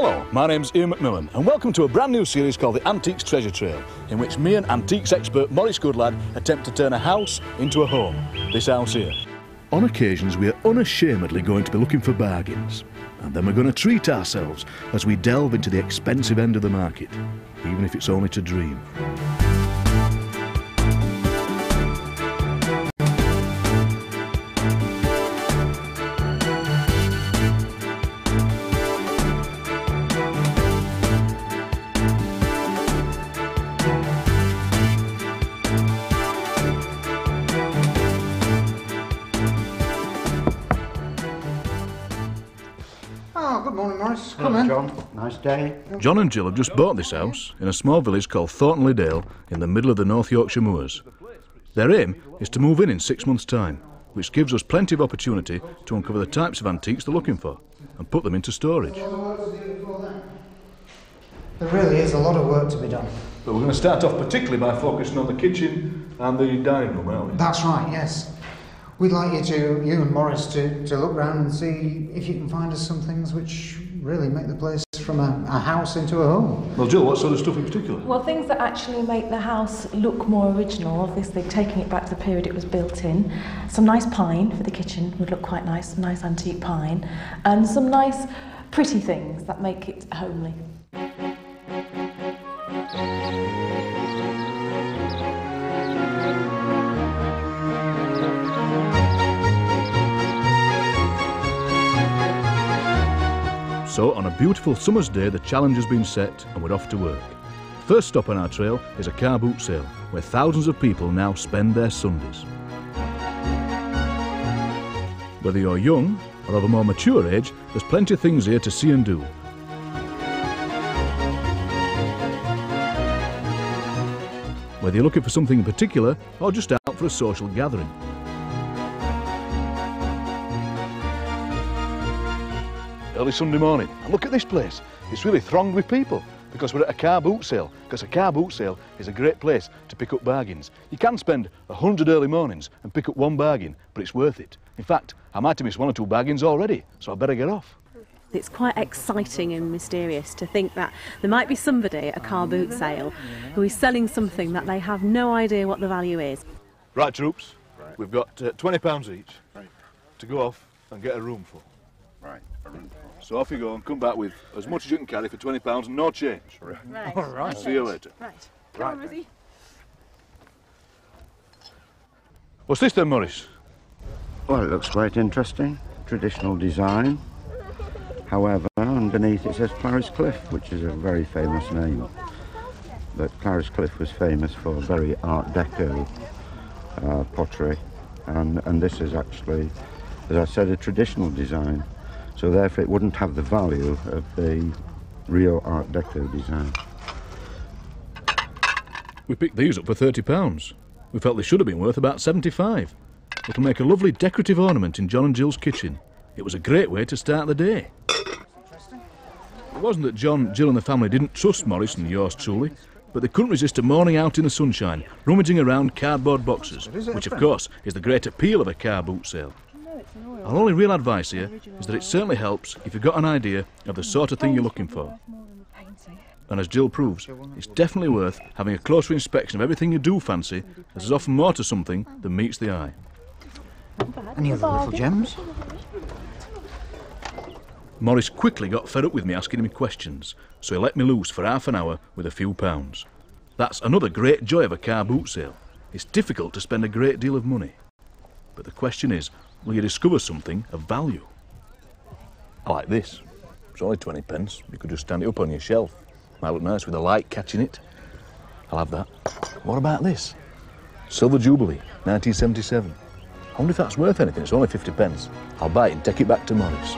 Hello, my name's Ian MacMillan and welcome to a brand new series called the Antiques Treasure Trail, in which me and antiques expert Maurice Goodlad attempt to turn a house into a home. This house here. On occasions we are unashamedly going to be looking for bargains, and then we're going to treat ourselves as we delve into the expensive end of the market, even if it's only to dream. Good morning, Maurice. Come in. John, nice day. John and Jill have just bought this house in a small village called Thornton Dale in the middle of the North Yorkshire moors. Their aim is to move in 6 months' time, which gives us plenty of opportunity to uncover the types of antiques they're looking for and put them into storage. There really is a lot of work to be done. But we're going to start off particularly by focusing on the kitchen and the dining room, aren't we? That's right, yes. We'd like you and Maurice to look round and see if you can find us some things which really make the place from a house into a home. Well, Jill, what sort of stuff in particular? Well, things that actually make the house look more original, obviously taking it back to the period it was built in. Some nice pine for the kitchen would look quite nice, some nice antique pine, and some nice pretty things that make it homely. So, on a beautiful summer's day, the challenge has been set and we're off to work. First stop on our trail is a car boot sale, where thousands of people now spend their Sundays. Whether you're young or of a more mature age, there's plenty of things here to see and do. Whether you're looking for something in particular or just out for a social gathering. Early Sunday morning, and look at this place. It's really thronged with people because we're at a car boot sale. Because a car boot sale is a great place to pick up bargains. You can spend 100 early mornings and pick up one bargain, but it's worth it. In fact, I might have missed 1 or 2 bargains already, so I better get off. It's quite exciting and mysterious to think that there might be somebody at a car boot sale who is selling something that they have no idea what the value is. Right, troops, we've got £20 each to go off and get a room full. Right, a room full. So off you go and come back with as much as you can carry for £20 and no change. Right. All right. See you later. Right. Right, Come on, Rosie. What's this then, Maurice? Well, it looks quite interesting. Traditional design. However, underneath it says Clarice Cliff, which is a very famous name. But Clarice Cliff was famous for very Art Deco pottery. And this is actually, as I said, a traditional design. So therefore it wouldn't have the value of the real Art Deco design. We picked these up for £30. We felt they should have been worth about £75. It'll make a lovely decorative ornament in John and Jill's kitchen. It was a great way to start the day. It wasn't that John, Jill and the family didn't trust Maurice and yours truly, but they couldn't resist a morning out in the sunshine, rummaging around cardboard boxes, which of course is the great appeal of a car boot sale. Our only real advice here is that it certainly helps if you've got an idea of the sort of thing you're looking for. And as Jill proves, it's definitely worth having a closer inspection of everything you do fancy, as there's often more to something than meets the eye. Any other little gems? Maurice quickly got fed up with me asking him questions, so he let me loose for half an hour with a few pounds. That's another great joy of a car boot sale. It's difficult to spend a great deal of money. But the question is, will you discover something of value? I like this. It's only 20p. You could just stand it up on your shelf. Might look nice with a light catching it. I'll have that. What about this? Silver Jubilee, 1977. I wonder if that's worth anything. It's only 50p. I'll buy it and take it back to Maurice.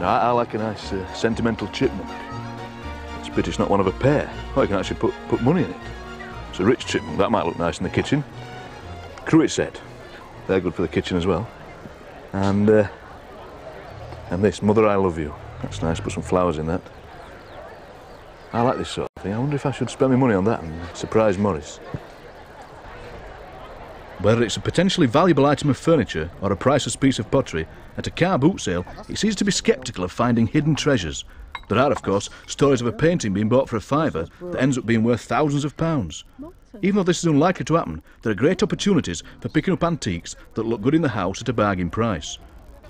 I like a nice sentimental chipmunk. It's a pity it's not one of a pair. Well, you can actually put money in it. It's a rich chipmunk. That might look nice in the kitchen. Cruet set. They're good for the kitchen as well. And this, Mother I Love You. That's nice, put some flowers in that. I like this sort of something. I wonder if I should spend my money on that and surprise Maurice. Whether it's a potentially valuable item of furniture or a priceless piece of pottery, at a car boot sale, he seems to be sceptical of finding hidden treasures. There are, of course, stories of a painting being bought for a fiver that ends up being worth thousands of pounds. Even though this is unlikely to happen, there are great opportunities for picking up antiques that look good in the house at a bargain price.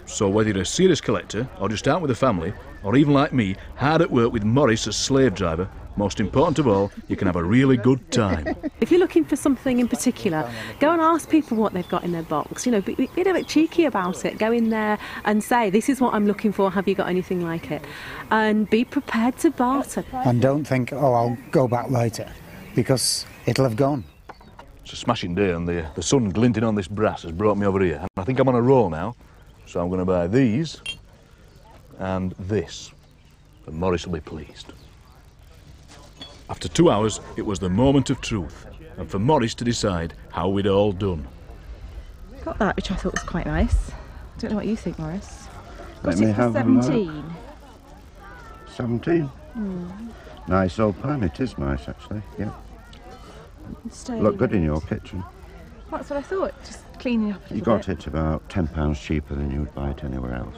So whether you're a serious collector, or just out with the family, or even like me, hard at work with Maurice as slave driver, most important of all, you can have a really good time. If you're looking for something in particular, go and ask people what they've got in their box. You know, be a bit cheeky about it. Go in there and say, this is what I'm looking for, have you got anything like it? And be prepared to barter. And don't think, oh, I'll go back later, because it'll have gone. It's a smashing day, and the sun glinting on this brass has brought me over here. And I think I'm on a roll now, so I'm going to buy these and this, and Maurice will be pleased. After 2 hours, it was the moment of truth, and for Maurice to decide how we'd all done. Got that, which I thought was quite nice. I don't know what you think, Maurice. Let Got me it for have a 17. look. 17? Nice old pan, it is nice actually, yeah. Look good in your kitchen. That's what I thought, just cleaning up a You little got bit. it about £10 cheaper than you would buy it anywhere else.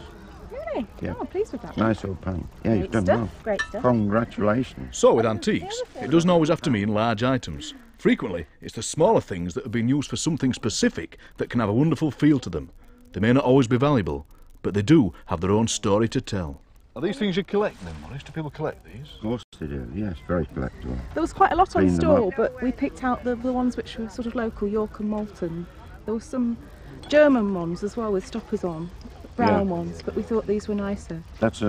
Really? Yeah. Oh, I'm pleased with that. Nice old pan. Yeah, Great you've done stuff, well. great stuff. Congratulations. So with antiques, it doesn't always have to mean large items. Frequently, it's the smaller things that have been used for something specific that can have a wonderful feel to them. They may not always be valuable, but they do have their own story to tell. Are these things you collect then, Maurice? Do people collect these? Of course they do, yes, very collectible. There was quite a lot on Clean them stall, up. but we picked out the ones which were sort of local, York and Malton. There were some German ones as well with stoppers on, brown ones, but we thought these were nicer. That's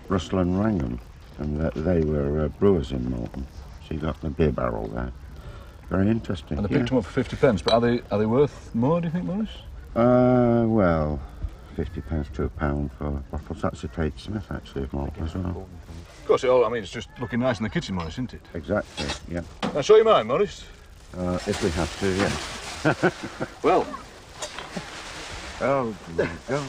Russell and Wrangham, and they were brewers in Malton. So you got the beer barrel there. Very interesting. And they picked them up for 50 pence, but are they worth more, do you think, Maurice? Well, 50 pence to a pound for bottles. That's a Kate Smith actually of Malton as well. Of course, it's just looking nice in the kitchen, Maurice, isn't it? Exactly, yeah. I'll show you mine, Maurice. If we have to, yes. Well, Oh, there you go.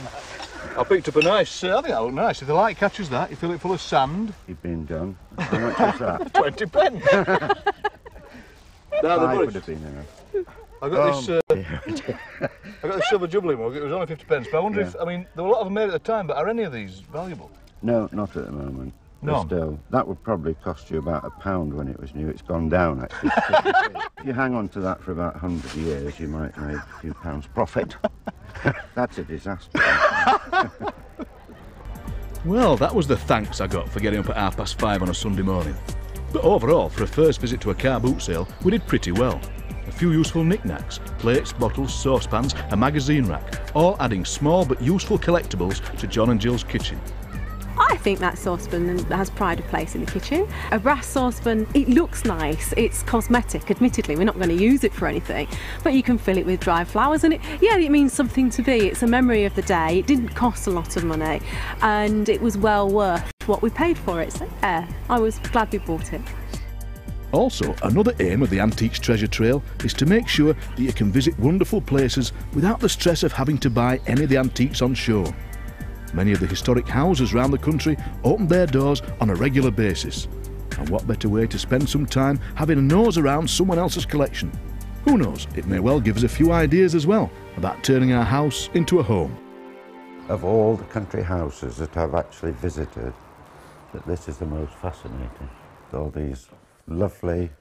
I picked up a nice, I think that looked nice. If the light catches that, you fill it full of sand. You've been done. How much is that? 20 pence. Now, Five would have been enough. I got this silver jubilee mug. It was only 50 pence. But I wonder if, there were a lot of them made at the time, but are any of these valuable? No, not at the moment. But None? still, that would probably cost you about £1 when it was new. It's gone down, actually. If you hang on to that for about 100 years, you might make a few pounds profit. That's a disaster. Well, that was the thanks I got for getting up at 5:30 on a Sunday morning. But overall, for a first visit to a car boot sale, we did pretty well. A few useful knickknacks, plates, bottles, saucepans, a magazine rack, all adding small but useful collectibles to John and Jill's kitchen. I think that saucepan has pride of place in the kitchen. A brass saucepan, it looks nice, it's cosmetic, admittedly, we're not going to use it for anything, but you can fill it with dried flowers and it means something to be. It's a memory of the day, it didn't cost a lot of money and it was well worth what we paid for it, so yeah, I was glad we bought it. Also, another aim of the Antiques Treasure Trail is to make sure that you can visit wonderful places without the stress of having to buy any of the antiques on show. Many of the historic houses around the country open their doors on a regular basis. And what better way to spend some time having a nose around someone else's collection? Who knows, it may well give us a few ideas as well about turning our house into a home. Of all the country houses that I've actually visited, that this is the most fascinating. All these lovely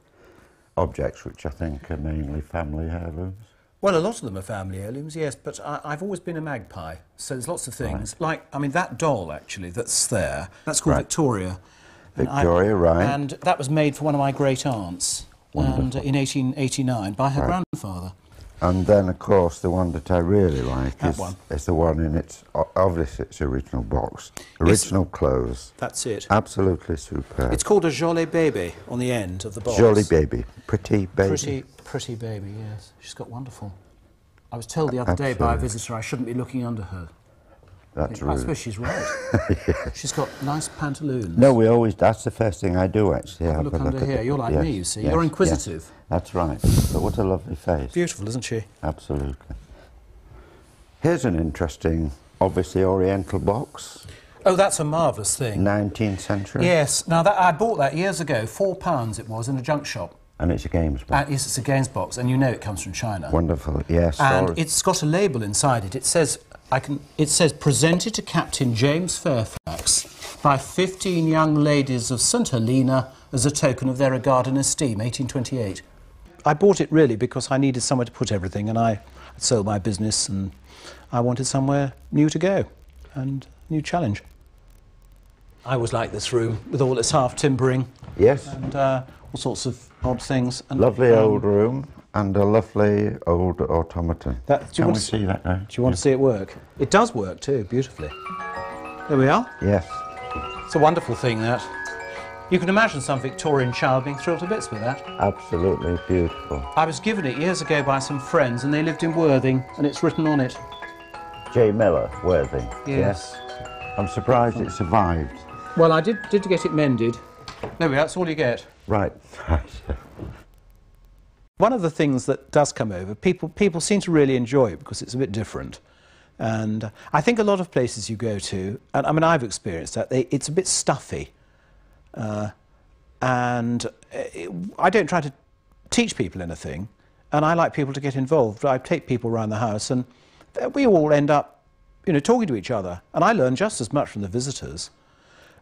objects, which I think are mainly family heirlooms. Well, a lot of them are family heirlooms, yes, but I've always been a magpie, so there's lots of things. Right. Like, that doll, actually, that's there, that's called Right. Victoria. Victoria, right. And that was made for one of my great aunts and in 1889 by her Right. grandfather. And then, of course, the one that I really like That one. is the one in its, obviously, its original box. Original clothes. That's it. Absolutely superb. It's called a Jolie Baby on the end of the box. Jolly baby. Pretty baby. Pretty baby, yes. She's got wonderful. I was told the other day by a Absolutely. visitor I shouldn't be looking under her. That's I rude. suppose she's right. She's got nice pantaloons. No, we always, that's the first thing I do, actually. Have a look under here. You're like me, you see. You're inquisitive. Yes. That's right. But what a lovely face. Beautiful, isn't she? Absolutely. Here's an interesting, obviously, Oriental box. Oh, that's a marvellous thing. 19th century. Yes. Now, I bought that years ago. £4 it was in a junk shop. And it's a games box. Yes, it's a games box, and you know it comes from China. Wonderful, yes. And it's got a label inside it. It says, presented to Captain James Fairfax by 15 young ladies of St Helena as a token of their regard and esteem, 1828. I bought it really because I needed somewhere to put everything, and I sold my business, and I wanted somewhere new to go, and new challenge. I always like this room with all its half timbering. Yes. And all sorts of odd things. And, lovely old room and a lovely old automaton. Can we see that now? Do you want to see it work? It does work too, beautifully. There we are. Yes. It's a wonderful thing, that. You can imagine some Victorian child being thrilled to bits with that. Absolutely beautiful. I was given it years ago by some friends, and they lived in Worthing, and it's written on it. J. Miller, Worthing. Yes. I'm surprised it survived. Well, I did get it mended. There we are, that's all you get. Right. One of the things that does come over, people seem to really enjoy it because it's a bit different. And I think a lot of places you go to, and I mean, I've experienced that, it's a bit stuffy. I don't try to teach people anything, and I like people to get involved. I take people around the house, and we all end up, you know, talking to each other. And I learn just as much from the visitors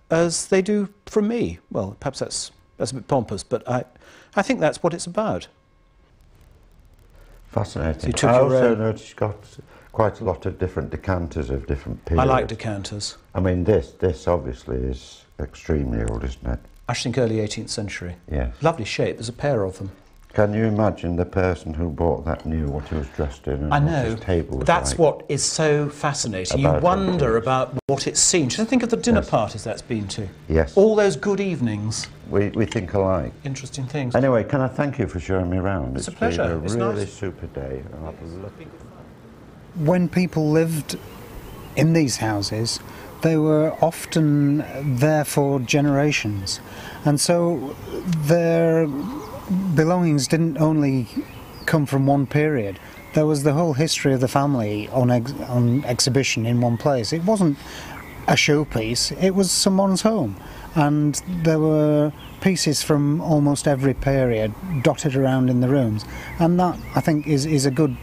as they do from me. Well, perhaps that's a bit pompous, but I think that's what it's about. Fascinating. So I also noticed you've got quite a lot of different decanters of different periods. I like decanters. I mean, this obviously is extremely old, isn't it? I think early 18th century. Yes. Lovely shape, there's a pair of them. Can you imagine the person who bought that knew what he was dressed in and I what know. his table was That's like? what is so fascinating. You wonder about what it's seen. Do you think of the dinner parties that's been to? Yes. All those good evenings. We think alike. Interesting things. Anyway, can I thank you for showing me around? It's a pleasure. Been a It's really nice. super day. I'll have a look. When people lived in these houses, they were often there for generations, and so their belongings didn't only come from one period. There was the whole history of the family on exhibition in one place. It wasn't a showpiece, it was someone's home, and there were pieces from almost every period dotted around in the rooms, and that, I think, is a good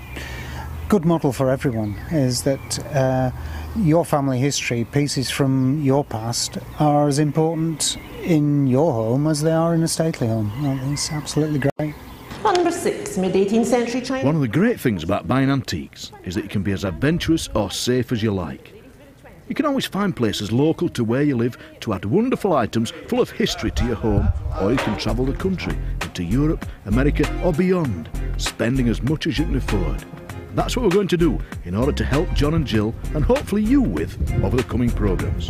model for everyone, is that your family history, pieces from your past, are as important in your home as they are in a stately home. It's absolutely great. Number 6, mid-18th century China. One of the great things about buying antiques is that you can be as adventurous or safe as you like. You can always find places local to where you live to add wonderful items full of history to your home, or you can travel the country into Europe, America or beyond, spending as much as you can afford. That's what we're going to do in order to help John and Jill, and hopefully you with, over the coming programmes.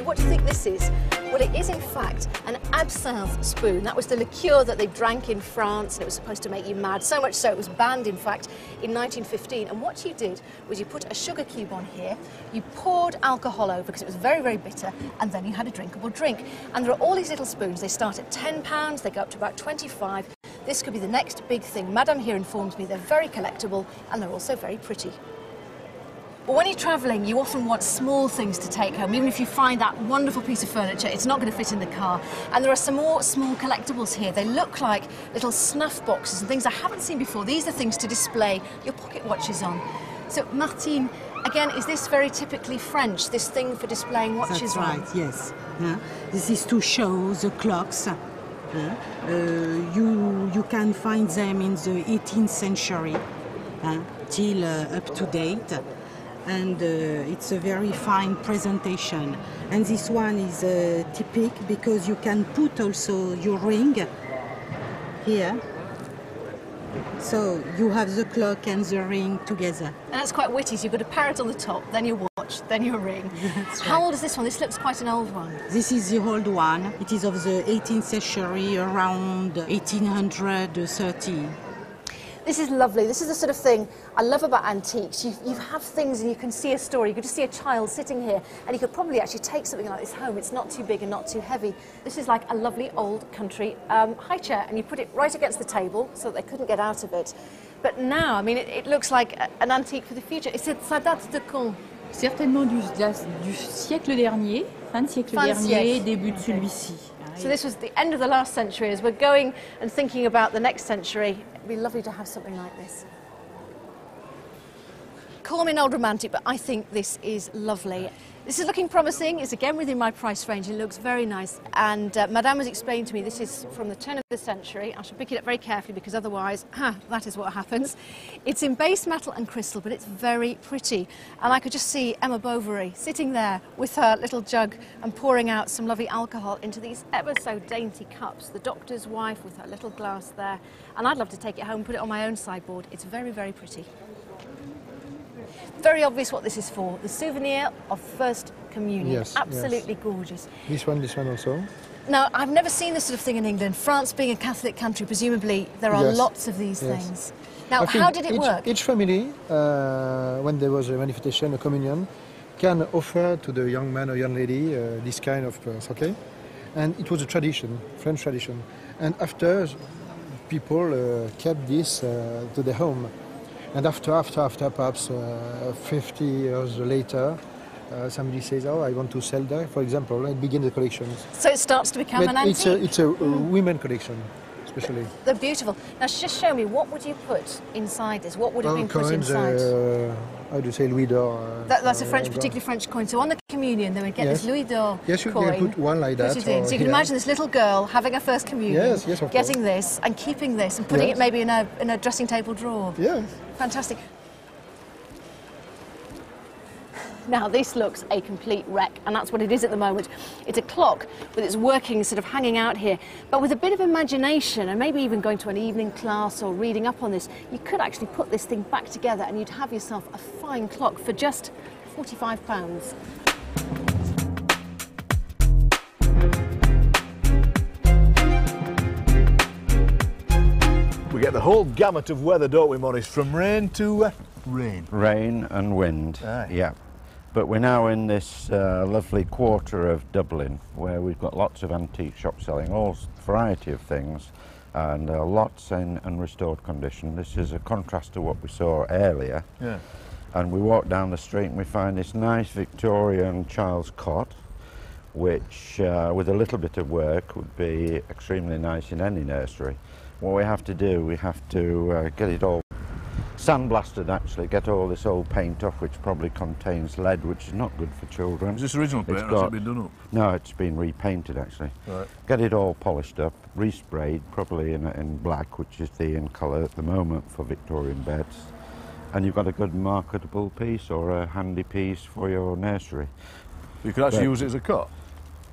What do you think this is? Well, it is in fact an absinthe spoon. That was the liqueur that they drank in France, and it was supposed to make you mad. So much so it was banned, in fact, in 1915. And what you did was you put a sugar cube on here, you poured alcohol over because it was very, very bitter, and then you had a drinkable drink. And there are all these little spoons. They start at £10, they go up to about 25. This could be the next big thing. Madame here informs me they're very collectible, and they're also very pretty. Well, when you're travelling, you often want small things to take home. Even if you find that wonderful piece of furniture, it's not going to fit in the car. And there are some more small collectibles here. They look like little snuff boxes and things I haven't seen before. These are things to display your pocket watches on. So, Martine, again, is this very typically French, this thing for displaying watches on? That's right, yes. This is to show the clocks. You can find them in the 18th century till up to date. And it's a very fine presentation. And this one is typical because you can put also your ring here. So you have the clock and the ring together. And that's quite witty, so you've got a parrot on the top, then your watch, then your ring. That's How right. old is this one? This looks quite an old one. This is the old one. It is of the 18th century, around 1830. This is lovely. This is the sort of thing I love about antiques. You have things and you can see a story. You could just see a child sitting here and you could probably actually take something like this home. It's not too big and not too heavy. This is like a lovely old country high chair, and you put it right against the table so that they couldn't get out of it. But now, I mean, it looks like an antique for the future. Et ça date de quand? Certainement du siècle dernier, fin de siècle dernier, début de celui-ci. So this was the end of the last century. As we're going and thinking about the next century, it'd be lovely to have something like this. Call me an old romantic, but I think this is lovely. This is looking promising. It's again within my price range. It looks very nice. And Madame has explained to me this is from the turn of the century. I should pick it up very carefully because otherwise, that is what happens. It's in base metal and crystal, but it's very pretty. And I could just see Emma Bovary sitting there with her little jug and pouring out some lovely alcohol into these ever so dainty cups. The doctor's wife with her little glass there. And I'd love to take it home and put it on my own sideboard. It's very, very pretty. Very obvious what this is for. The souvenir of First Communion. Yes, absolutely gorgeous. This one also. Now, I've never seen this sort of thing in England. France being a Catholic country, presumably there are lots of these things. Now, how did it work? Each family, when there was a manifestation, a communion, can offer to the young man or young lady this kind of purse, okay? And it was a tradition, French tradition. And after, people kept this to their home. And after perhaps 50 years later, somebody says, oh, I want to sell that, for example, and begin the collection. So it starts to become an antique? It's a women collection, especially. They're beautiful. Now, just show me, what would you put inside this? What would have been coins, put inside? How do you say, Louis d'Or? That's a particularly French coin. So on the communion, they would get this Louis d'Or yes, you coin. can put one like that. So you can imagine this little girl having her first communion, of getting this and keeping this and putting it maybe in a dressing table drawer. Yes. Fantastic. Now this looks a complete wreck, and that's what it is at the moment. It's a clock with its workings sort of hanging out here, but with a bit of imagination and maybe even going to an evening class or reading up on this, you could actually put this thing back together and you'd have yourself a fine clock for just £45. We get the whole gamut of weather, don't we, Maurice? From rain to rain. Rain and wind, yeah. But we're now in this lovely quarter of Dublin where we've got lots of antique shops selling all variety of things, and lots in restored condition. This is a contrast to what we saw earlier. Yeah. And we walk down the street and we find this nice Victorian child's cot, which with a little bit of work would be extremely nice in any nursery. What we have to do, we have to get it all sandblasted, actually, get all this old paint off, which probably contains lead, which is not good for children. Is this original paint, or has it been done up? No, it's been repainted, actually. Right. Get it all polished up, resprayed, probably in black, which is the in colour at the moment for Victorian beds. And you've got a good marketable piece or a handy piece for your nursery. You can actually use it as a cot?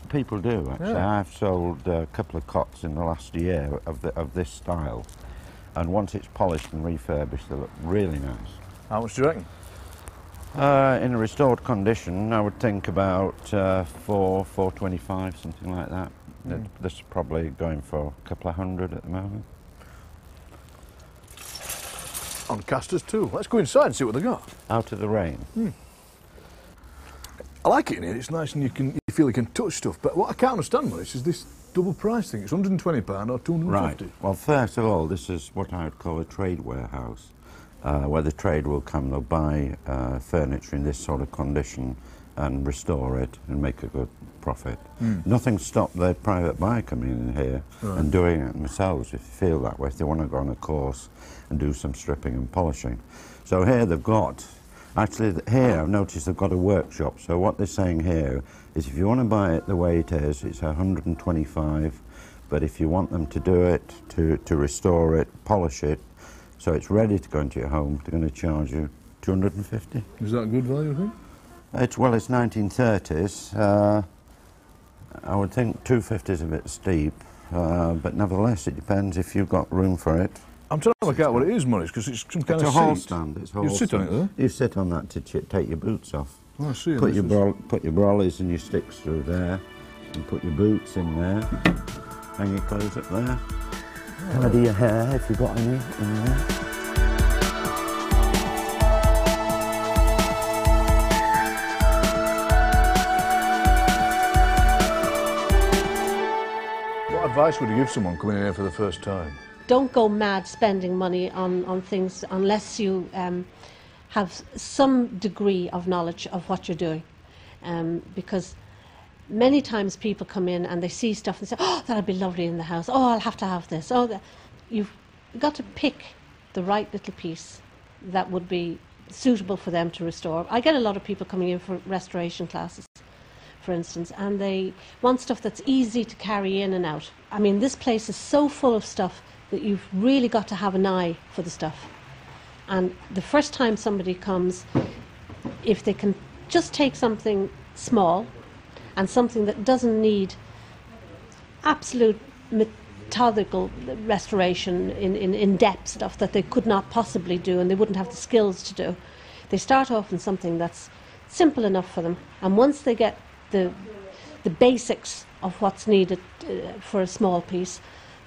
People do, actually. Yeah. I've sold a couple of cots in the last year of this style. And once it's polished and refurbished, they look really nice. How much do you reckon? In a restored condition, I would think about $4.25, something like that. This is probably going for a couple of hundred at the moment. On casters too. Let's go inside and see what they got. Out of the rain. I like it in here. It's nice, and you feel you can touch stuff. But what I can't understand, Maurice, is this double price thing. It's £120 or £250. Right. Well, first of all, this is what I would call a trade warehouse, where the trade will come, they'll buy furniture in this sort of condition and restore it and make a good profit. Nothing stopped the private buyer coming in here and doing it themselves if they feel that way, if they want to go on a course and do some stripping and polishing. So here they've got, actually here I've noticed they've got a workshop. So what they're saying here is if you want to buy it the way it is, it's $125, but if you want them to do it, to restore it, polish it, so it's ready to go into your home, they're going to charge you $250. Is that a good value, I think? It's 1930s. I would think $250 is a bit steep, but nevertheless it depends if you've got room for it. I'm trying to work out what it is, Maurice, because it's some kind of It's a hall stand. It's a hall You sit on it, though? You sit on that to take your boots off. Oh, I see. Put your brollies and your sticks through there, and put your boots in there, hang your clothes up there. Tidy your hair if you've got any in there. advice would you give someone coming in here for the first time? Don't go mad spending money on things unless you have some degree of knowledge of what you're doing. Because many times people come in and they see stuff and say, oh, that'll be lovely in the house. Oh, I'll have to have this. Oh, you've got to pick the right little piece that would be suitable for them to restore. I get a lot of people coming in for restoration classes, for instance, and they want stuff that's easy to carry in and out. I mean, this place is so full of stuff that you've really got to have an eye for the stuff. And the first time somebody comes, if they can just take something small and something that doesn't need absolute methodical restoration in depth stuff that they could not possibly do and they wouldn't have the skills to do, they start off in something that's simple enough for them, and once they get the basics of what's needed for a small piece,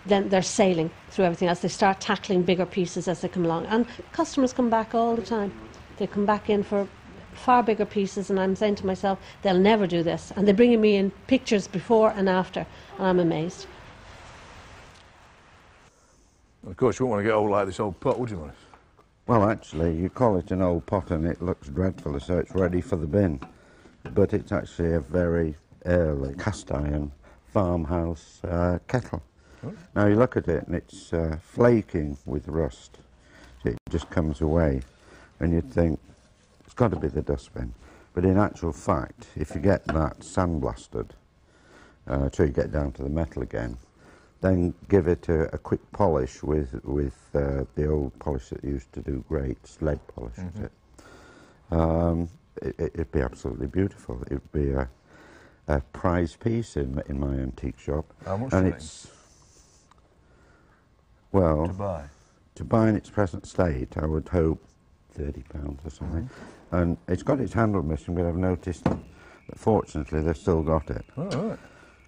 then they're sailing through everything as they start tackling bigger pieces as they come along. And customers come back all the time. They come back in for far bigger pieces, and I'm saying to myself, they'll never do this. And they're bringing me in pictures before and after, and I'm amazed. Of course, you wouldn't want to get old like this old pot, would you, Maurice? Well, actually, you call it an old pot and it looks dreadful, so it's ready for the bin. But it's actually a very early cast iron farmhouse kettle. Oh. Now you look at it and it's flaking with rust. So it just comes away and you'd think it's got to be the dustbin. But in actual fact, if you get that sandblasted, till you get down to the metal again, then give it a quick polish with the old polish that used to do great lead polish. Mm-hmm. It'd be absolutely beautiful. It'd be a prize piece in my antique shop. How much? And it's, well, to buy in its present state, I would hope £30 or something. Mm-hmm. And it's got its handle missing, but I've noticed that fortunately they've still got it. Oh, right.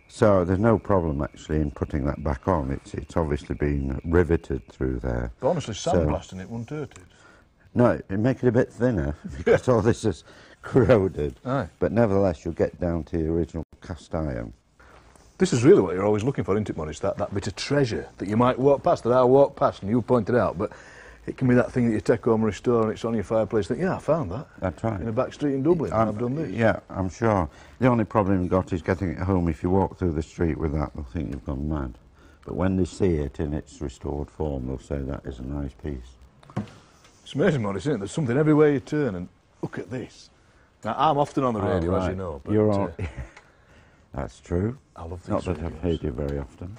So there's no problem actually in putting that back on. It's obviously been riveted through there. But honestly, sandblasting it won't hurt it. No, it'd make it a bit thinner because all this is corroded. Aye. But nevertheless, you'll get down to the original cast iron. This is really what you're always looking for, isn't it, Maurice? That bit of treasure that you might walk past, that I walk past, and you pointed out, but it can be that thing that you take home and restore and it's on your fireplace. Think, yeah, I found that. That's right. In a back street in Dublin, I've done this. Yeah, I'm sure. The only problem you've got is getting it home. If you walk through the street with that, they'll think you've gone mad. But when they see it in its restored form, they'll say that is a nice piece. It's amazing, Maurice, isn't it? There's something everywhere you turn, and look at this. Now, I'm often on the radio, as you know. But you're all... That's true. I love these. Not that I've heard you very often.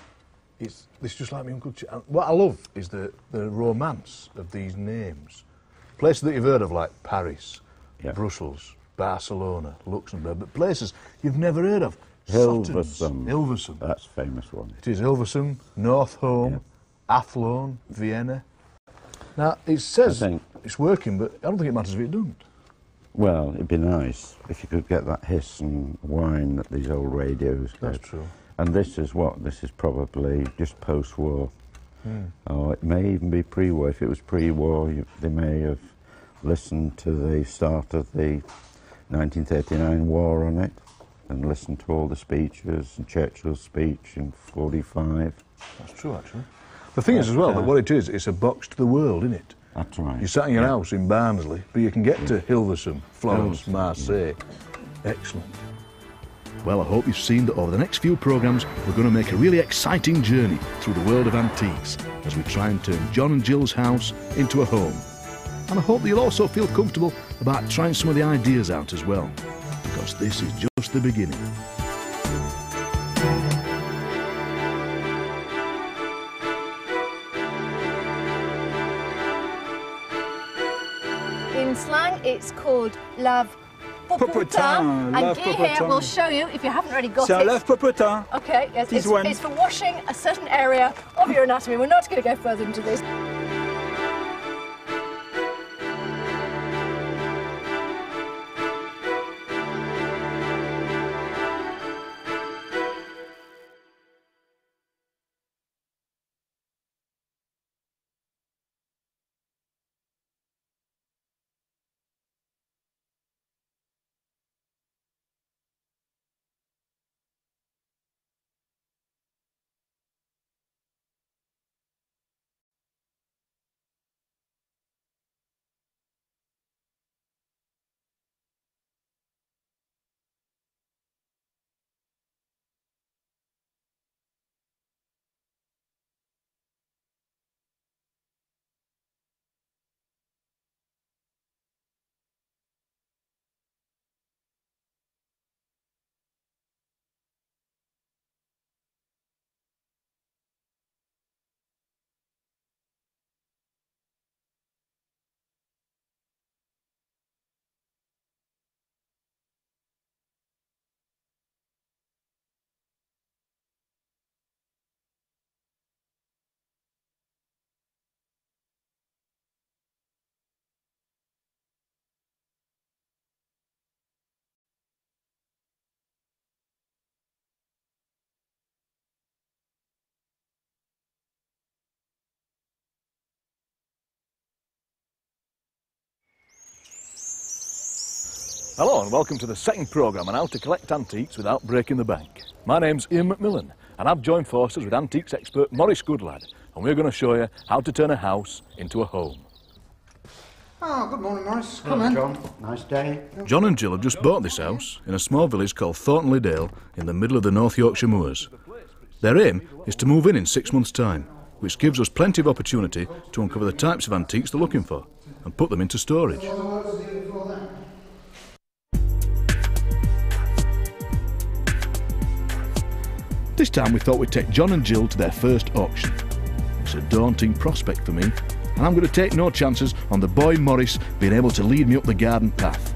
This is just like me Uncle what I love is the romance of these names. Places that you've heard of, like Paris, Brussels, Barcelona, Luxembourg, but places you've never heard of. Hilversum. Hilversum. That's a famous one. It is Hilversum, Northolm, Athlone, Vienna. Now, it says it's working, but I don't think it matters if it doesn't. Well, it'd be nice if you could get that hiss and whine that these old radios get. That's true. And this is what? This is probably just post-war. Or it may even be pre-war. If it was pre-war, they may have listened to the start of the 1939 war on it and listened to all the speeches and Churchill's speech in 45. That's true, actually. The thing is as well, that what it is, it's a box to the world, isn't it? That's right. You're sat in your house in Barnsley, but you can get to Hilversum, Florence, Marseille. Excellent. Well, I hope you've seen that over the next few programmes we're going to make a really exciting journey through the world of antiques as we try and turn John and Jill's house into a home. And I hope that you'll also feel comfortable about trying some of the ideas out as well, because this is just the beginning. In slang, it's called lave popotin, and Guy here will show you, if you haven't already got it. C'est un lave popotin. Okay, yes, it's for washing a certain area of your anatomy. We're not going to go further into this. Hello and welcome to the second programme on how to collect antiques without breaking the bank. My name's Ian MacMillan and I've joined forces with antiques expert Maurice Goodlad, and we're going to show you how to turn a house into a home. Oh, good morning, Maurice. Hello, Come in. John. Nice day. John and Jill have just bought this house in a small village called Lille in the middle of the North Yorkshire moors. Their aim is to move in 6 months' time, which gives us plenty of opportunity to uncover the types of antiques they're looking for and put them into storage. This time we thought we'd take John and Jill to their first auction. It's a daunting prospect for me, and I'm going to take no chances on the boy Maurice being able to lead me up the garden path.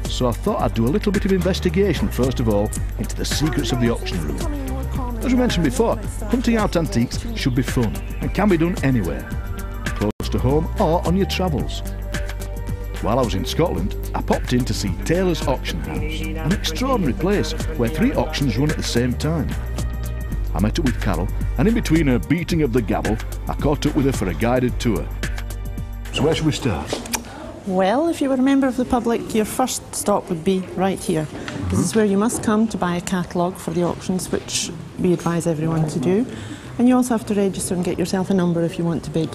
So I thought I'd do a little bit of investigation first of all into the secrets of the auction room. As we mentioned before, hunting out antiques should be fun and can be done anywhere, close to home or on your travels. While I was in Scotland, I popped in to see Taylor's Auction House, an extraordinary place where 3 auctions run at the same time. I met up with Carol, and in between her beating of the gavel, I caught up with her for a guided tour. So where should we start? Well, if you were a member of the public, your first stop would be right here. This is where you must come to buy a catalogue for the auctions, which we advise everyone to do. And you also have to register and get yourself a number if you want to bid.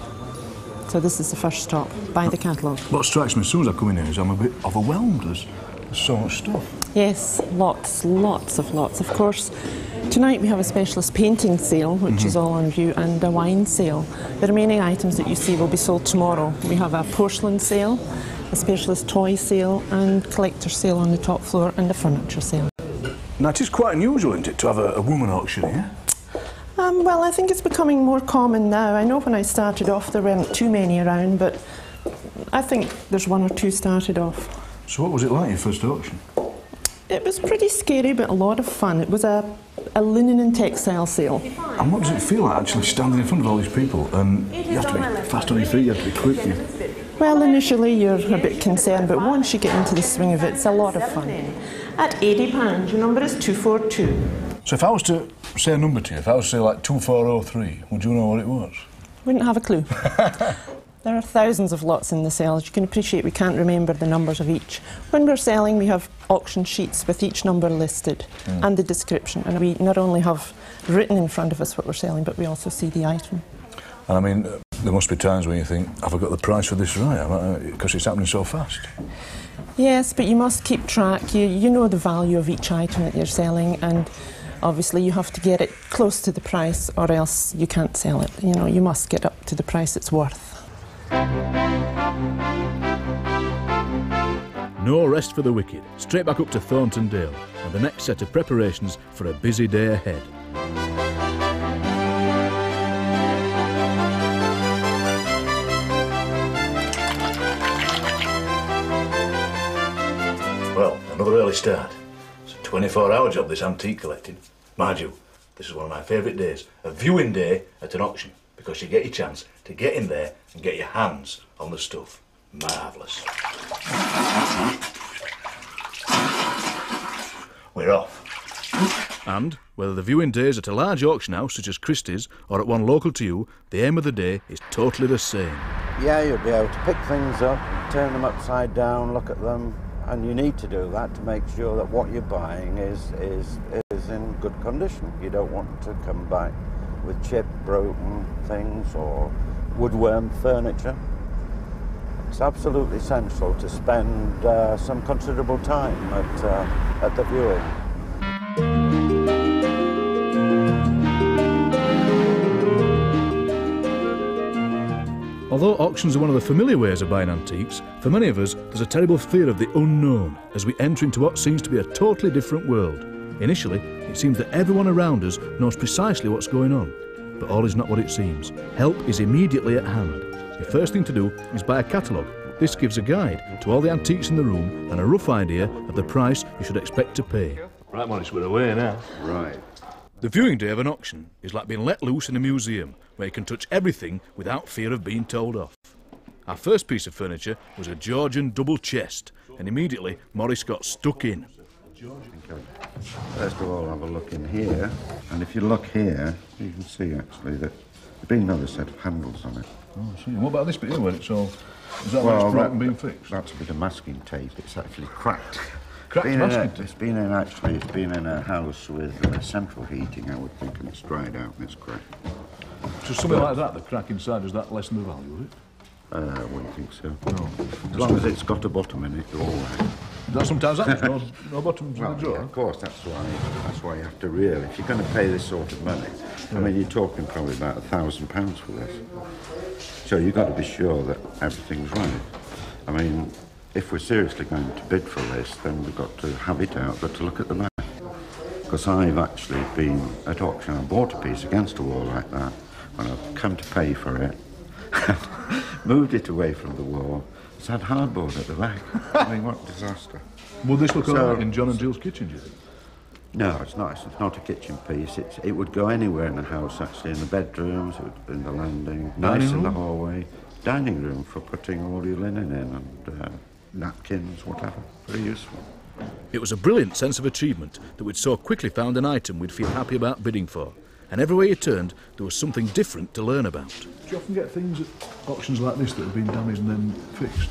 So this is the first stop, buy the catalogue. What strikes me as soon as I come in here is I'm a bit overwhelmed. There's so much stuff. Yes, lots of lots. Of course, tonight we have a specialist painting sale, which is all on view, and a wine sale. The remaining items that you see will be sold tomorrow. We have a porcelain sale, a specialist toy sale, and collector sale on the top floor, and a furniture sale. Now, it is quite unusual, isn't it, to have a woman auction here? Well, I think it's becoming more common now. I know when I started off there weren't too many around, but I think there's 1 or 2 started off. So what was it like, your first auction? It was pretty scary, but a lot of fun. It was a linen and textile sale. And what does it feel like actually standing in front of all these people? And you have to be fast on your feet, you have to be quick. Well, initially you're a bit concerned, but once you get into the swing of it, it's a lot of fun. At £80, your number is 242. So if I was to say a number to you, if I was to say like 2403, would you know what it was? Wouldn't have a clue. There are thousands of lots in the sales. You can appreciate we can't remember the numbers of each. When we're selling, we have auction sheets with each number listed and the description. And we not only have written in front of us what we're selling, but we also see the item. And I mean, there must be times when you think, have I got the price for this right? Because it's happening so fast. Yes, but you must keep track. You know the value of each item that you're selling, and obviously you have to get it close to the price or else you can't sell it. You know, you must get up to the price it's worth. No rest for the wicked. Straight back up to Thorntondale and the next set of preparations for a busy day ahead. Well, another early start. It's a 24-hour job, this antique collecting. Mind you, this is one of my favourite days, a viewing day at an auction, because you get your chance to get in there and get your hands on the stuff. Marvellous. We're off. And whether the viewing day is at a large auction house such as Christie's or at one local to you, the aim of the day is totally the same. Yeah, you'll be able to pick things up, turn them upside down, look at them, and you need to do that to make sure that what you're buying is in good condition. You don't want to come back with chipped, broken things or woodworm furniture. It's absolutely essential to spend some considerable time at the viewing. Although auctions are one of the familiar ways of buying antiques, for many of us there's a terrible fear of the unknown as we enter into what seems to be a totally different world. Initially, it seems that everyone around us knows precisely what's going on, but all is not what it seems. Help is immediately at hand. The first thing to do is buy a catalogue. This gives a guide to all the antiques in the room and a rough idea of the price you should expect to pay. Right, Maurice, we're away now. Right. The viewing day of an auction is like being let loose in a museum where you can touch everything without fear of being told off. Our first piece of furniture was a Georgian double chest, and immediately Maurice got stuck in. First of all, have a look in here, and if you look here, you can see actually that there's been another set of handles on it. Oh, I see. What about this bit here where it's all... Is that where it's broken being fixed? That's a bit of masking tape. It's actually cracked. Cracked masking tape? It's been in a house with central heating, I would think, and it's dried out and it's cracked. So something like that, the crack inside, does that lessen the value of it? I wouldn't think so. No. As long as it's got a bottom in it, you're all right. That sometimes happens, no bottoms in the drawer? Yeah, of course, that's why you have to really, if you're going to pay this sort of money, I mean, you're talking probably about £1,000 for this. So you've got to be sure that everything's right. I mean, if we're seriously going to bid for this, then we've got to have it out, got to look at the map. Because I've actually been at auction, I bought a piece against a wall like that, and I've come to pay for it, moved it away from the wall, it's had hardboard at the back. I mean, what a disaster. Would this look all right in John and Jill's kitchen, do you think? No, it's not. It's not a kitchen piece. It would go anywhere in the house, actually, in the bedrooms, it would be in the landing, nice in the hallway, dining room for putting all your linen in and napkins, whatever. Very useful. It was a brilliant sense of achievement that we'd so quickly found an item we'd feel happy about bidding for. And everywhere you turned, there was something different to learn about. Do you often get things at auctions like this that have been damaged and then fixed?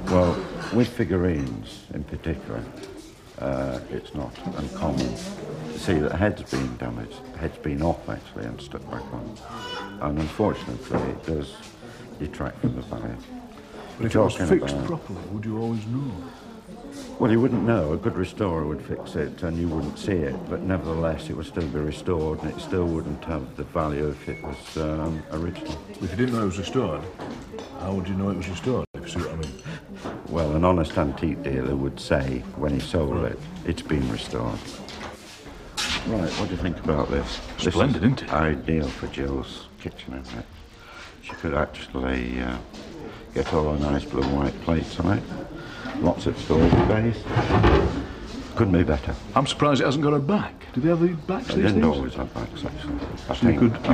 Well, with figurines in particular, it's not uncommon to see that the head's been damaged, the head's been off actually and stuck back on. And unfortunately, it does detract from the value. But if it was fixed properly, would you always know? Well, you wouldn't know. A good restorer would fix it and you wouldn't see it, but nevertheless it would still be restored and it still wouldn't have the value if it was original. If you didn't know it was restored, how would you know it was restored, if you see what I mean? Well, an honest antique dealer would say, when he sold it, it's been restored. Right, what do you think about this? Splendid, isn't it? Ideal for Jill's kitchen, isn't it? She could actually get all her nice blue and white plates on it. Lots of storage space. Couldn't be better. I'm surprised it hasn't got a back. Do they have the backs these days? They didn't always have backs, actually. I So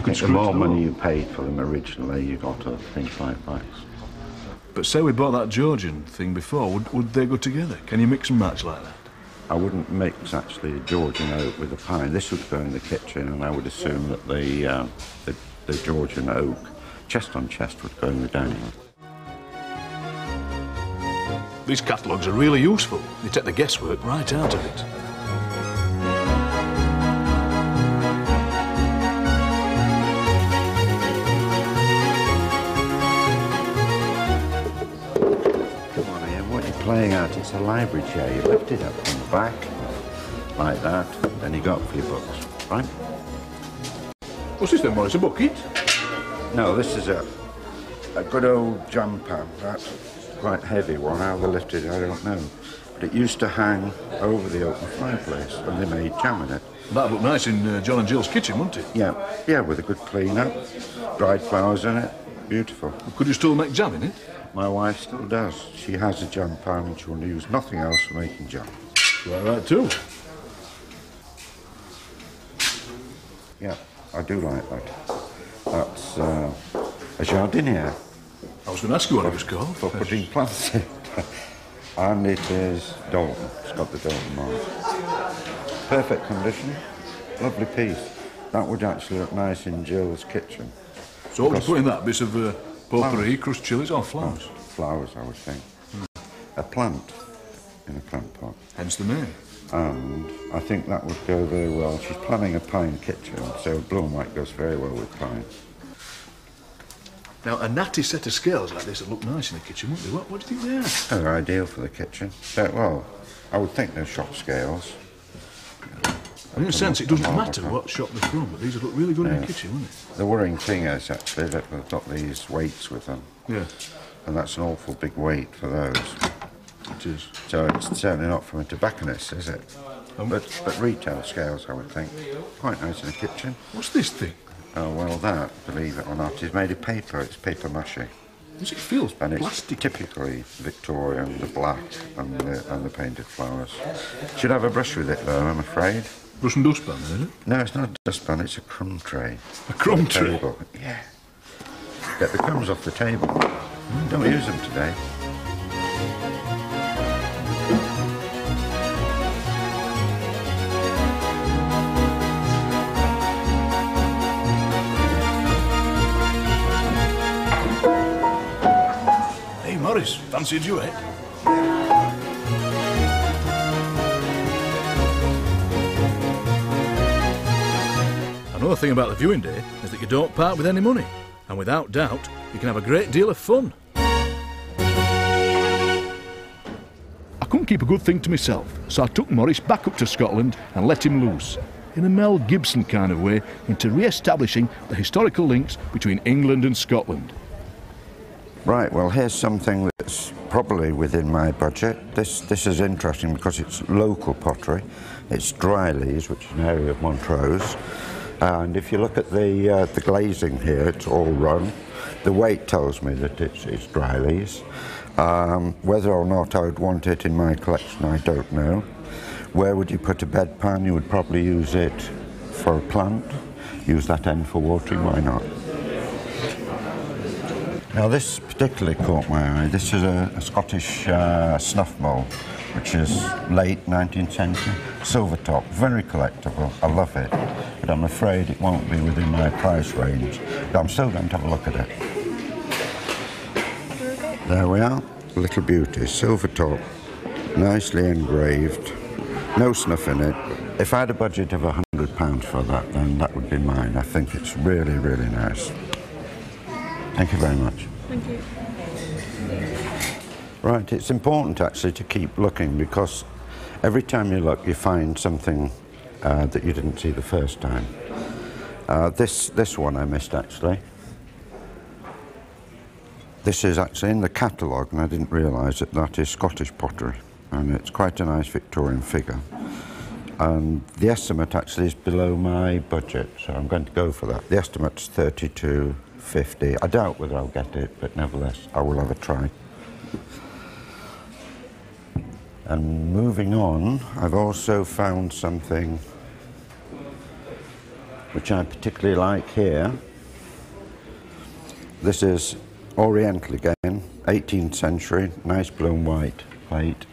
think the more money you paid for them originally, you got things like backs. But say we bought that Georgian thing before, would they go together? Can you mix and match like that? I wouldn't mix, actually, a Georgian oak with a pine. This would go in the kitchen, and I would assume that the Georgian oak, chest on chest, would go in the dining room. These catalogues are really useful. They take the guesswork right out of it. Come on, Ian, what are you playing at? It's a library chair. You lift it up from the back, like that, then you go up for your books, right? What's this then, Maurice? A bucket? No, this is a good old jam pan. That's quite heavy one. How they lifted it, I don't know. But it used to hang over the open fireplace and they made jam in it. That'd look nice in John and Jill's kitchen, wouldn't it? Yeah, with a good clean-up, dried flowers in it. Beautiful. Could you still make jam in it? My wife still does. She has a jam pan and she will use nothing else for making jam. Right too. Yeah, I do like that. That's a jardiniere. I was going to ask you what it was called. For putting plants in. And it is Dalton. It's got the Dalton mark. Perfect condition. Lovely piece. That would actually look nice in Jill's kitchen. So what would you put in that? Bits of potpourri, crushed chilies or flowers? Flowers, I would think. A plant in a plant pot. Hence the name. And I think that would go very well. She's planning a pine kitchen, so blue and white goes very well with pine. Now, a natty set of scales like this would look nice in the kitchen, wouldn't they? What do you think they are? They're ideal for the kitchen. Well, I would think they're shop scales. In a sense, it doesn't matter what shop they're from, but these would look really good in the kitchen, wouldn't they? The worrying thing is, actually, that they've got these weights with them. Yeah. And that's an awful big weight for those. It is. So it's certainly not from a tobacconist, is it? But retail scales, I would think. Quite nice in the kitchen. What's this thing? Oh, well, that, believe it or not, is made of paper. It's paper mache. Does it feel and plastic? It's typically Victorian, the black and the painted flowers. Should have a brush with it, though, I'm afraid. Brush and dustpan, is it? No, it's not a dustpan, it's a crumb tray. A crumb tray? Table. Yeah. Get the crumbs off the table. Don't use them today. Fancy a duet? Another thing about the viewing day is that you don't part with any money, and without doubt, you can have a great deal of fun. I couldn't keep a good thing to myself, so I took Maurice back up to Scotland and let him loose, in a Mel Gibson kind of way, into re-establishing the historical links between England and Scotland. Right, well, here's something that's probably within my budget. This is interesting because it's local pottery. It's dry leaves, which is an area of Montrose. And if you look at the glazing here, it's all run. The weight tells me that it's dry leaves. Whether or not I would want it in my collection, I don't know. Where would you put a bedpan? You would probably use it for a plant. Use that end for watering, why not? Now this particularly caught my eye. This is a Scottish snuff bowl, which is late 19th century, silver top, very collectible. I love it, but I'm afraid it won't be within my price range. But I'm still going to have a look at it. There we are, little beauty, silver top, nicely engraved, no snuff in it. If I had a budget of £100 for that, then that would be mine. I think it's really, really nice. Thank you very much. Thank you. Right, it's important actually to keep looking, because every time you look you find something that you didn't see the first time. This one I missed actually. This is actually in the catalogue, and I didn't realise that is Scottish pottery, and it's quite a nice Victorian figure. And the estimate actually is below my budget, so I'm going to go for that. The estimate's £32.50. I doubt whether I'll get it, but nevertheless I will have a try. And moving on, I've also found something which I particularly like here. This is Oriental again, 18th century, nice blue and white plate.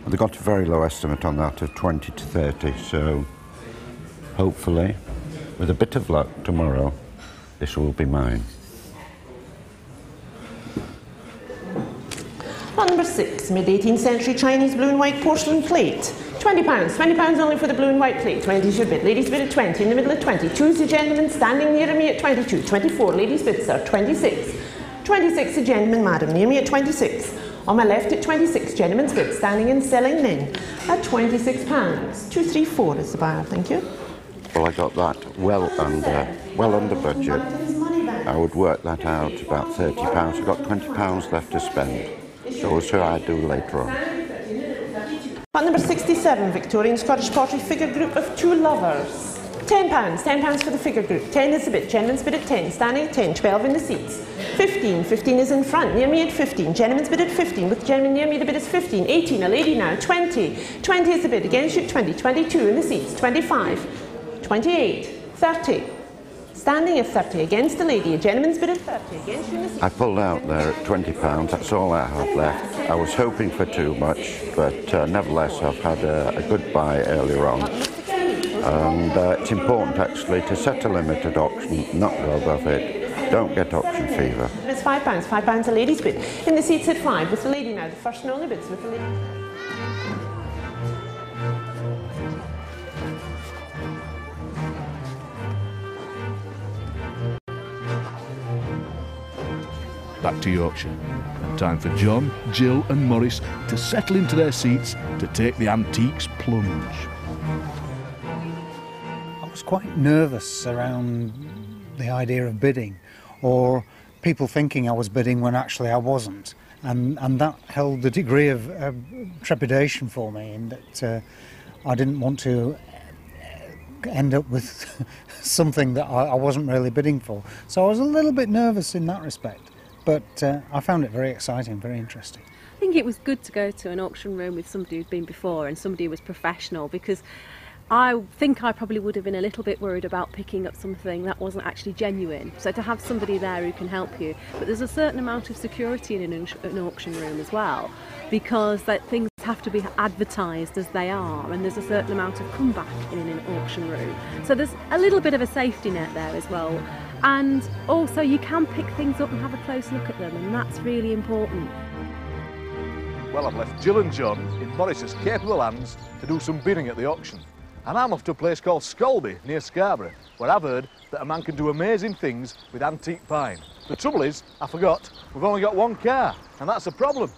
They got a very low estimate on that of 20 to 30, so hopefully, with a bit of luck tomorrow, this will be mine. Lot number 6, mid-18th century Chinese blue and white porcelain plate. £20, £20 only for the blue and white plate. 20 is your bid, ladies bid at 20, in the middle at 20. 2 is the gentleman standing near me at 22. 24, ladies bid sir, 26. 26, the gentleman, madam, near me at 26. On my left at 26, gentleman's bid, standing and selling men at £26. 234 is the buyer, thank you. Well, I got that well under budget. I would work that out about £30. I've got £20 left to spend, so we'll see how I do later on. Lot number 67, Victorian Scottish pottery figure group of 2 lovers. £10, £10 for the figure group. 10 is the bid, gentleman's bid at 10, standing at 10, 12 in the seats. 15, 15 is in front, near me at 15, gentleman's bid at 15, with the gentleman near me the bid is 15, 18, a lady now, 20, 20 is the bid, against you 20, 22 in the seats, 25, 28, 30, standing at 30, against the lady, a gentleman's bid at 30, against you in the seats. I pulled out there at £20, that's all I have left. I was hoping for too much, but nevertheless I've had a good buy earlier on. And it's important actually to set a limit at auction, not go above it. Don't get auction fever. It's £5, £5 a lady's bid. In the seats at 5, with the lady now, the first and only bids with the lady. Back to Yorkshire, and time for John, Jill and Maurice to settle into their seats to take the antiques plunge. I was quite nervous around the idea of bidding, or people thinking I was bidding when actually I wasn't, and that held a degree of trepidation for me, in that I didn't want to end up with something that I wasn't really bidding for. So I was a little bit nervous in that respect, but I found it very exciting, very interesting. I think it was good to go to an auction room with somebody who'd been before and somebody who was professional, because I think I probably would have been a little bit worried about picking up something that wasn't actually genuine. So to have somebody there who can help you. But there's a certain amount of security in an auction room as well, because things have to be advertised as they are, and there's a certain amount of comeback in an auction room. So there's a little bit of a safety net there as well. And also you can pick things up and have a close look at them, and that's really important. Well, I've left Jill and John in Maurice's capable hands to do some bidding at the auction. And I'm off to a place called Scolby, near Scarborough, where I've heard that a man can do amazing things with antique pine. The trouble is, I forgot, we've only got one car, and that's a problem.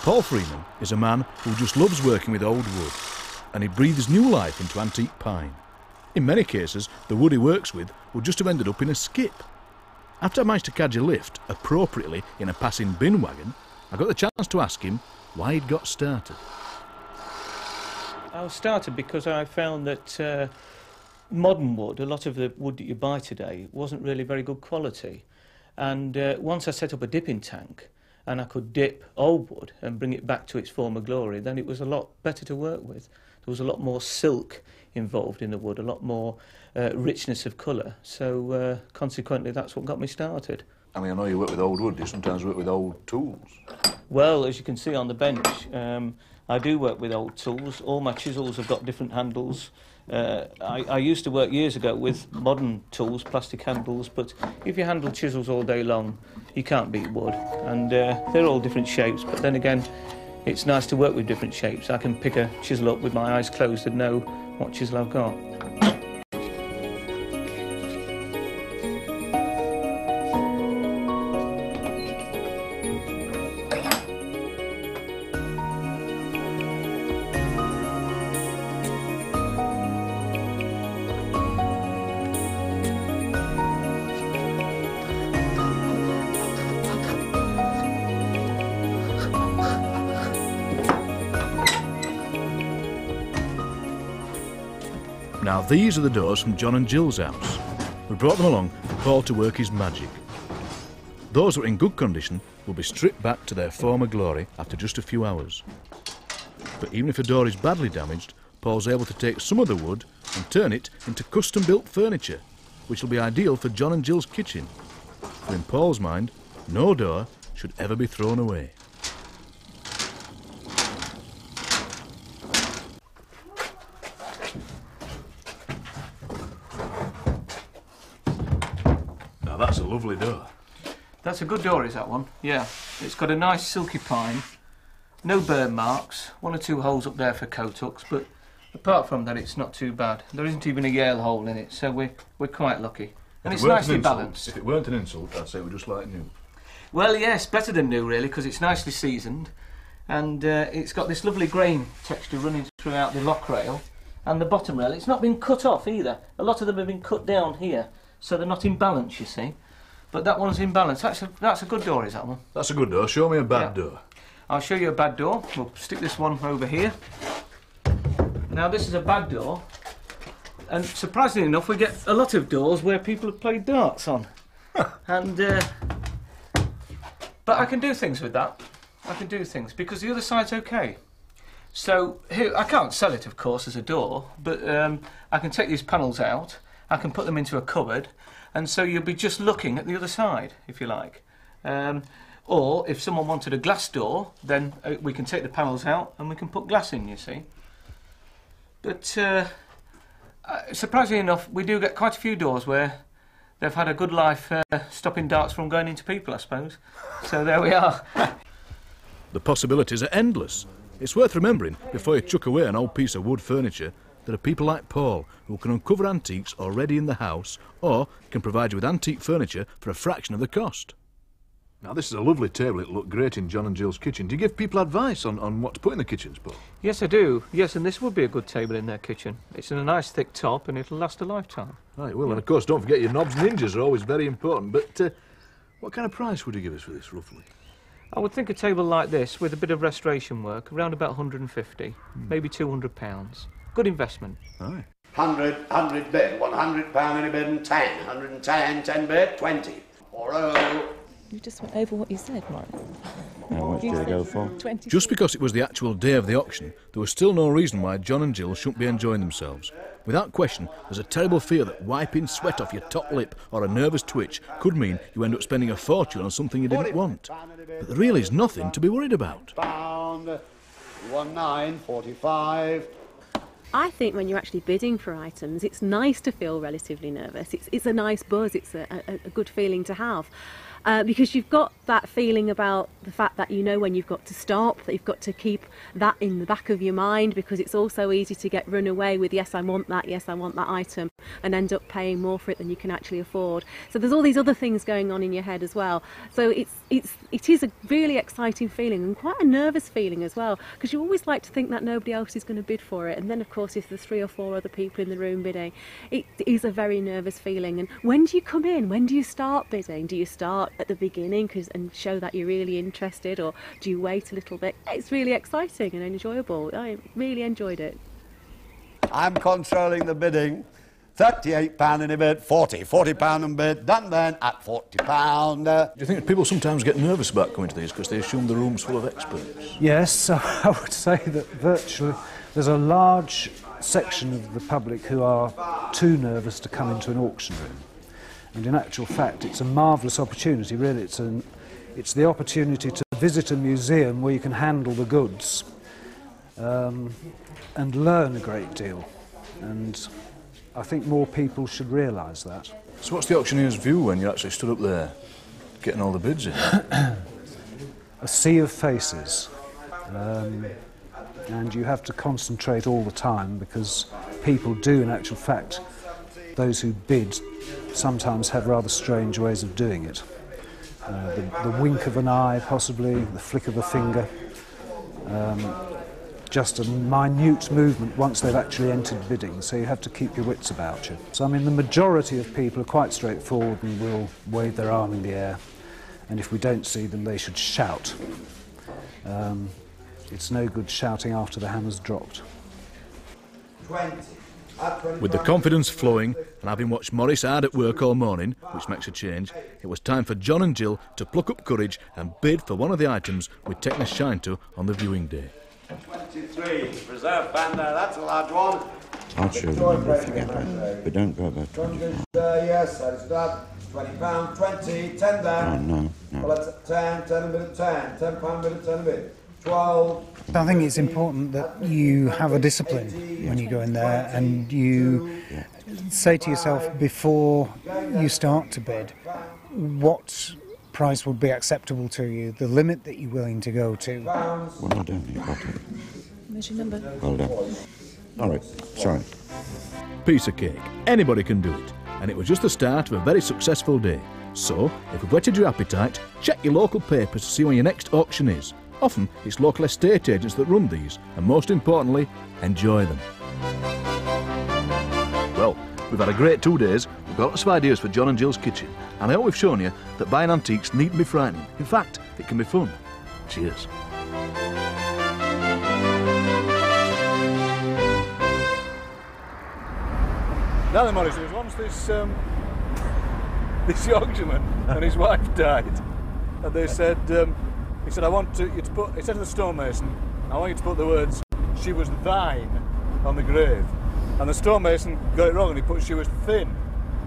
Paul Freeman is a man who just loves working with old wood, and he breathes new life into antique pine. In many cases, the wood he works with would just have ended up in a skip. After I managed to cadge a lift, appropriately in a passing bin wagon, I got the chance to ask him why he'd got started. I started because I found that modern wood, a lot of the wood that you buy today, wasn't really very good quality. And once I set up a dipping tank, and I could dip old wood and bring it back to its former glory, then it was a lot better to work with. There was a lot more silk involved in the wood, a lot more richness of colour. So consequently, that's what got me started. I mean, I know you work with old wood. Do you sometimes work with old tools? Well, as you can see on the bench, I do work with old tools. All my chisels have got different handles. I used to work years ago with modern tools, plastic handles, but if you handle chisels all day long, you can't beat wood. And they're all different shapes, but then again, it's nice to work with different shapes. I can pick a chisel up with my eyes closed and know what chisel I've got. Now these are the doors from John and Jill's house. We brought them along for Paul to work his magic. Those that are in good condition will be stripped back to their former glory after just a few hours. But even if a door is badly damaged, Paul's able to take some of the wood and turn it into custom-built furniture, which will be ideal for John and Jill's kitchen. For in Paul's mind, no door should ever be thrown away. That's a lovely door. That's a good door, is that one? Yeah. It's got a nice silky pine, no burn marks, one or two holes up there for coat hooks, but apart from that it's not too bad. There isn't even a Yale hole in it, so we're quite lucky. And it's nicely balanced. If it weren't an insult, I'd say we're just like new. Well, yes, better than new really, because it's nicely seasoned, and it's got this lovely grain texture running throughout the lock rail, and the bottom rail, it's not been cut off either. A lot of them have been cut down here, so they're not in balance, you see. But that one's in balance. That's a good door, is that one? That's a good door. Show me a bad door. I'll show you a bad door. We'll stick this one over here. Now, this is a bad door. And surprisingly enough, we get a lot of doors where people have played darts on. And, but I can do things with that. I can do things, because the other side's okay. So, here, I can't sell it, of course, as a door, but I can take these panels out. I can put them into a cupboard, and so you'll be just looking at the other side, if you like. Or if someone wanted a glass door, then we can take the panels out and we can put glass in, you see. But surprisingly enough, we do get quite a few doors where they've had a good life stopping darts from going into people, I suppose. So there we are. The possibilities are endless. It's worth remembering, before you chuck away an old piece of wood furniture, there are people like Paul who can uncover antiques already in the house, or can provide you with antique furniture for a fraction of the cost. Now this is a lovely table. It'll look great in John and Jill's kitchen. Do you give people advice on what to put in the kitchens, Paul? Yes, I do. Yes, and this would be a good table in their kitchen. It's in a nice thick top and it'll last a lifetime. Right, well, and of course don't forget your knobs and hinges are always very important. But what kind of price would you give us for this, roughly? I would think a table like this, with a bit of restoration work, around about 150, maybe £200. Good investment. Aye. 100 bid, £100 in a bid and 10, 110, 10 bid, 20. You just went over what you said, Maurice. How much did it go for? 20. Just because it was the actual day of the auction, there was still no reason why John and Jill shouldn't be enjoying themselves. Without question, there's a terrible fear that wiping sweat off your top lip or a nervous twitch could mean you end up spending a fortune on something you didn't want. But there really is nothing to be worried about. £19.45. I think when you're actually bidding for items, it's nice to feel relatively nervous. It's a nice buzz, it's a good feeling to have. Because you've got that feeling about the fact that you know when you've got to stop, that you've got to keep that in the back of your mind, because it's also easy to get run away with, yes, I want that item, and end up paying more for it than you can actually afford. So there's all these other things going on in your head as well. So it is a really exciting feeling, and quite a nervous feeling as well, because you always like to think that nobody else is going to bid for it. And then, of course, if there's 3 or 4 other people in the room bidding, it is a very nervous feeling. And when do you come in? When do you start bidding? Do you start at the beginning and show that you're really interested, or do you wait a little bit? It's really exciting and enjoyable. I really enjoyed it. I'm controlling the bidding. £38 in a bid, £40 in bid, done then at £40. Do you think people sometimes get nervous about coming to these because they assume the room's full of experts? Yes, I would say that virtually there's a large section of the public who are too nervous to come into an auction room. And in actual fact, it's a marvellous opportunity, really. It's the opportunity to visit a museum where you can handle the goods and learn a great deal. And I think more people should realise that. So what's the auctioneer's view when you're actually stood up there, getting all the bids in? A sea of faces. And you have to concentrate all the time, because people do, in actual fact, those who bid sometimes have rather strange ways of doing it. The wink of an eye, possibly, the flick of a finger, just a minute movement once they've actually entered bidding, so you have to keep your wits about you. So, I mean, the majority of people are quite straightforward and will wave their arm in the air, and if we don't see them, they should shout. It's no good shouting after the hammer's dropped. 20. With the confidence flowing, and having watched Maurice hard at work all morning, which makes a change, it was time for John and Jill to pluck up courage and bid for one of the items we'd taken a shine to on the viewing day. 23, reserve band there, that's a large one. I'll show the number if you get that, but don't go above 20 pounds. Yes, that's that. £20, 20, 10 there. Oh, no. Well, that's 10, 10 a bit, 10, £10 bit, 10 a bit. 12. I think it's important that you have a discipline when you go in there, and you say to yourself before you start to bid what price would be acceptable to you, the limit that you're willing to go to. Well, I don't think got it. Where's your number? Well done. All right, sorry. Piece of cake. Anybody can do it. And it was just the start of a very successful day. So, if we've whetted your appetite, check your local papers to see when your next auction is. Often, it's local estate agents that run these, and most importantly, enjoy them. Well, we've had a great 2 days, we've got lots of ideas for John and Jill's kitchen, and I hope we've shown you that buying antiques needn't be frightening. In fact, it can be fun. Cheers. Now then, Maurice, there was once this Yorkshireman and his wife died, and they said, he said, I want you to put, he said to the stonemason, I want you to put the words, she was thine, on the grave. And the stonemason got it wrong, and he put she was thin.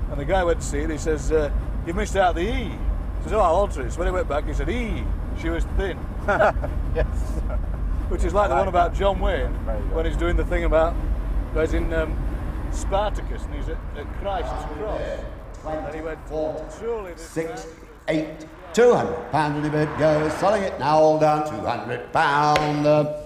And the guy went to see it, he says, you've missed out the E. He says, oh, I'll alter it. So when he went back, he said, E, she was thin. Yes. Which is like the one about John Wayne, when he's doing the thing about, where he's in Spartacus, and he's at Christ's cross. And he went, 4, truly 6, 8, £200 in a bit goes, selling it now all down £200.